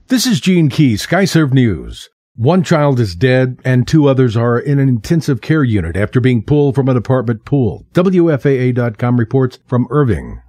This is Gene Key, Skyserve News. One child is dead and two others are in an intensive care unit after being pulled from an apartment pool. WFAA.com reports from Irving.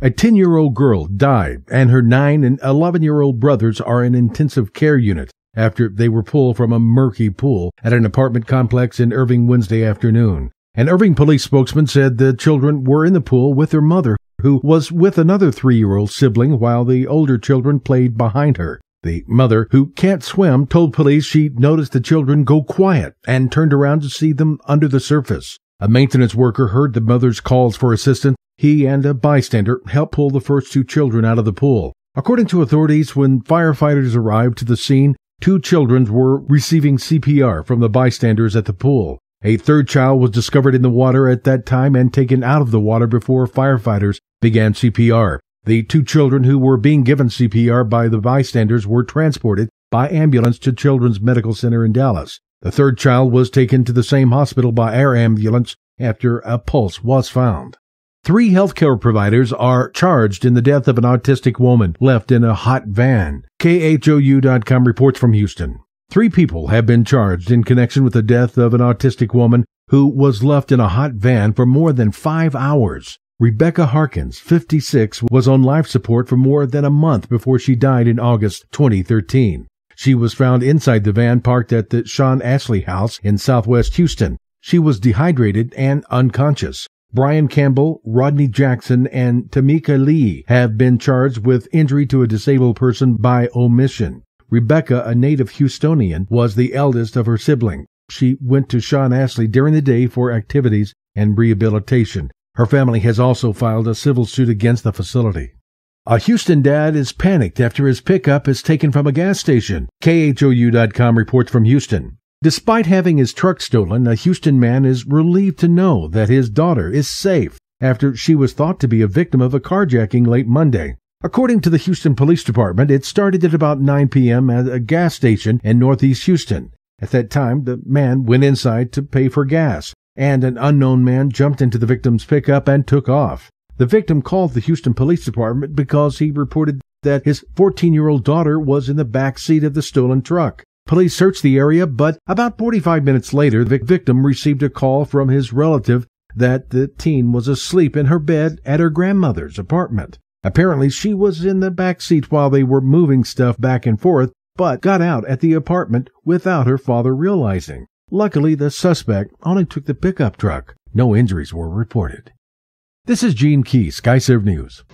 A 10-year-old girl died and her 9 and 11-year-old brothers are in intensive care unit after they were pulled from a murky pool at an apartment complex in Irving Wednesday afternoon. An Irving police spokesman said the children were in the pool with their mother, who was with another 3-year-old sibling while the older children played behind her. The mother, who can't swim, told police she noticed the children go quiet and turned around to see them under the surface. A maintenance worker heard the mother's calls for assistance. He and a bystander helped pull the first 2 children out of the pool. According to authorities, when firefighters arrived to the scene, 2 children were receiving CPR from the bystanders at the pool. A 3rd child was discovered in the water at that time and taken out of the water before firefighters began CPR. The 2 children who were being given CPR by the bystanders were transported by ambulance to Children's Medical Center in Dallas. The 3rd child was taken to the same hospital by air ambulance after a pulse was found. 3 healthcare providers are charged in the death of an autistic woman left in a hot van. KHOU.com reports from Houston. 3 people have been charged in connection with the death of an autistic woman who was left in a hot van for more than 5 hours. Rebecca Harkins, 56, was on life support for more than a month before she died in August 2013. She was found inside the van parked at the Sean Ashley House in southwest Houston. She was dehydrated and unconscious. Brian Campbell, Rodney Jackson, and Tamika Lee have been charged with injury to a disabled person by omission. Rebecca, a native Houstonian, was the eldest of her siblings. She went to Sean Ashley during the day for activities and rehabilitation. Her family has also filed a civil suit against the facility. A Houston dad is panicked after his pickup is taken from a gas station. KHOU.com reports from Houston. Despite having his truck stolen, a Houston man is relieved to know that his daughter is safe after she was thought to be a victim of a carjacking late Monday. According to the Houston Police Department, it started at about 9 p.m. at a gas station in northeast Houston. At that time, the man went inside to pay for gas, and an unknown man jumped into the victim's pickup and took off. The victim called the Houston Police Department because he reported that his 14-year-old daughter was in the back seat of the stolen truck. Police searched the area, but about 45 minutes later, the victim received a call from his relative that the teen was asleep in her bed at her grandmother's apartment. Apparently, she was in the back seat while they were moving stuff back and forth, but got out at the apartment without her father realizing. Luckily, the suspect only took the pickup truck. No injuries were reported. This is Gene Key, Skyserve News.